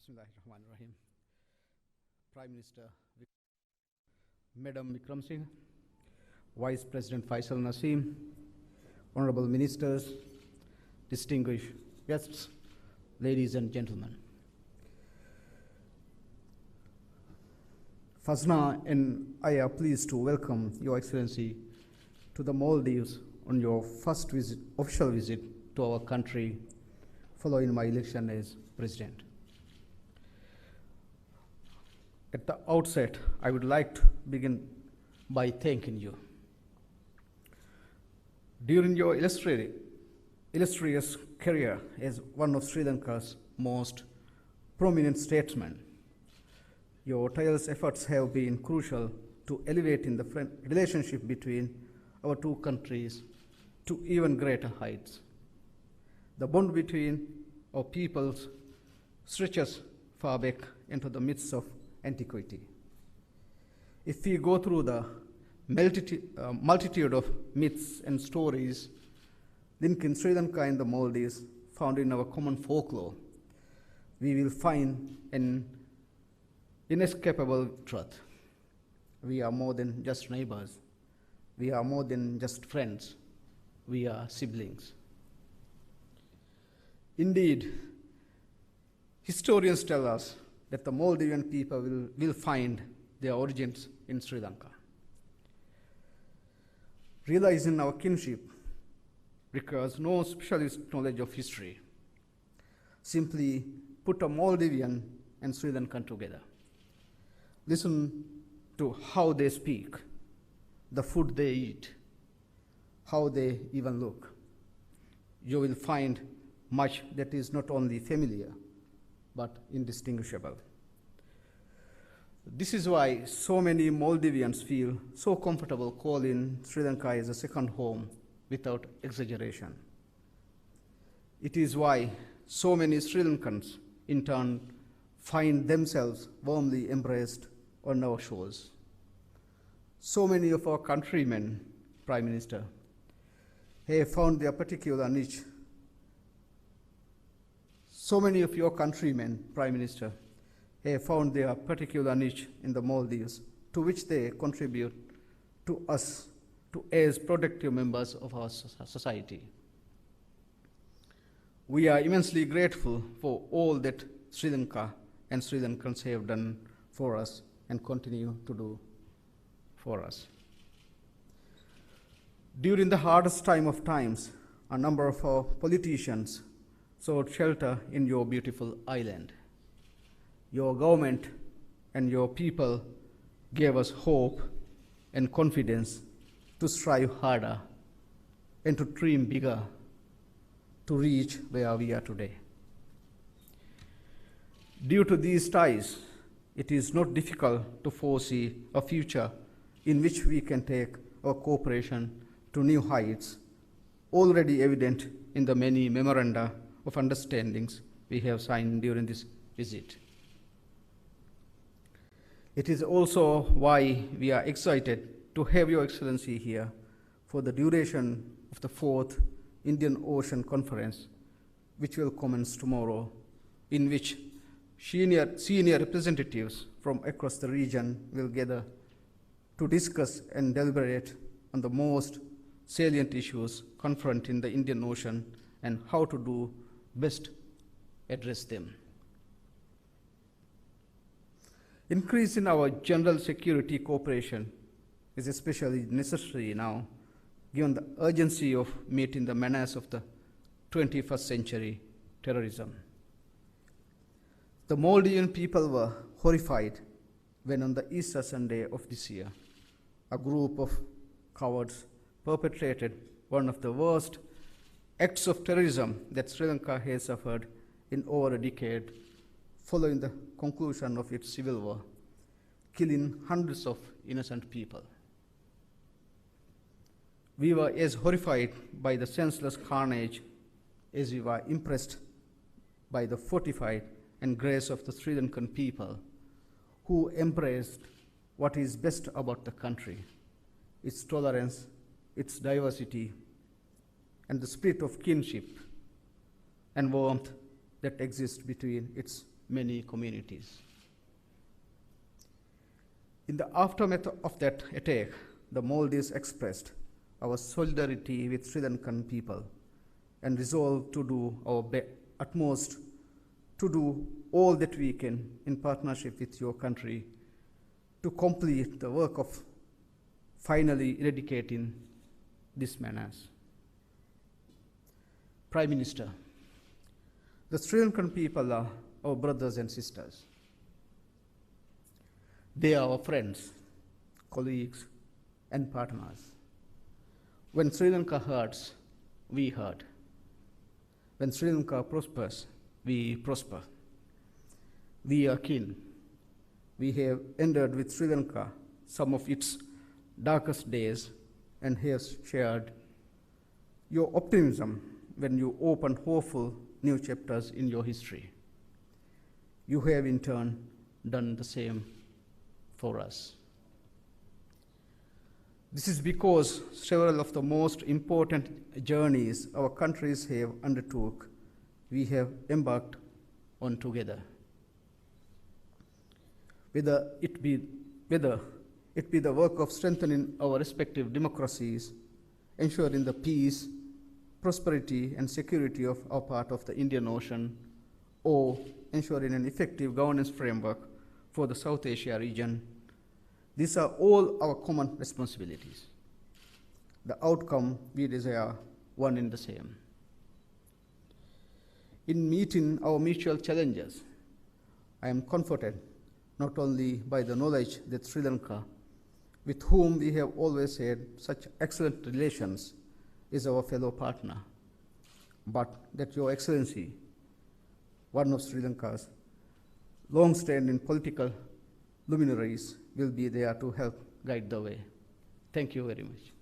Bismillahirrahmanirrahim. Prime Minister Madam Vikram Singh, Vice President Faisal Naseem, Honorable Ministers, distinguished guests, ladies and gentlemen. Fazna and I are pleased to welcome Your Excellency to the Maldives on your first official visit to our country following my election as President. At the outset, I would like to begin by thanking you. During your illustrious career as one of Sri Lanka's most prominent statesmen, your tireless efforts have been crucial to elevating the relationship between our two countries to even greater heights. The bond between our peoples stretches far back into the midst of antiquity. If we go through the multitude of myths and stories linking Sri Lanka and the Maldives found in our common folklore, we will find an inescapable truth. We are more than just neighbors. We are more than just friends. We are siblings. Indeed, historians tell us that the Maldivian people will find their origins in Sri Lanka. Realizing our kinship requires no specialist knowledge of history. Simply put a Maldivian and Sri Lankan together. Listen to how they speak, the food they eat, how they even look. You will find much that is not only familiar, but indistinguishable. This is why so many Maldivians feel so comfortable calling Sri Lanka as a second home without exaggeration. It is why so many Sri Lankans, in turn, find themselves warmly embraced on our shores. So many of our countrymen, Prime Minister, have found their particular niche. So many of your countrymen, Prime Minister, have found their particular niche in the Maldives, to which they contribute to us as productive members of our society. We are immensely grateful for all that Sri Lanka and Sri Lankans have done for us and continue to do for us. During the hardest time of times, a number of our politicians sought shelter in your beautiful island. Your government and your people gave us hope and confidence to strive harder and to dream bigger to reach where we are today. Due to these ties, it is not difficult to foresee a future in which we can take our cooperation to new heights, already evident in the many memoranda of understandings we have signed during this visit. It is also why we are excited to have Your Excellency here for the duration of the 4th Indian Ocean Conference, which will commence tomorrow, in which senior representatives from across the region will gather to discuss and deliberate on the most salient issues confronting the Indian Ocean and how to do best address them. Increase in our general security cooperation is especially necessary now, given the urgency of meeting the menace of the 21st century terrorism. The Maldivian people were horrified when on the Easter Sunday of this year, a group of cowards perpetrated one of the worst acts of terrorism that Sri Lanka has suffered in over a decade following the conclusion of its civil war, killing hundreds of innocent people. We were as horrified by the senseless carnage as we were impressed by the fortified and grace of the Sri Lankan people who embraced what is best about the country, its tolerance, its diversity, and the spirit of kinship and warmth that exists between its many communities. In the aftermath of that attack, the Maldives expressed our solidarity with Sri Lankan people and resolved to do our utmost to do all that we can in partnership with your country to complete the work of finally eradicating this menace. Prime Minister, the Sri Lankan people are our brothers and sisters. They are our friends, colleagues, and partners. When Sri Lanka hurts, we hurt. When Sri Lanka prospers, we prosper. We are kin. We have endured with Sri Lanka some of its darkest days and have shared your optimism when you open hopeful new chapters in your history. You have in turn done the same for us. This is because several of the most important journeys our countries have undertook, we have embarked on together. Whether it be the work of strengthening our respective democracies, ensuring the peace, prosperity, and security of our part of the Indian Ocean, or ensuring an effective governance framework for the South Asia region, these are all our common responsibilities. The outcome we desire, one and the same. In meeting our mutual challenges, I am comforted not only by the knowledge that Sri Lanka, with whom we have always had such excellent relations, is our fellow partner, but that Your Excellency, one of Sri Lanka's long-standing political luminaries, will be there to help guide the way. Thank you very much.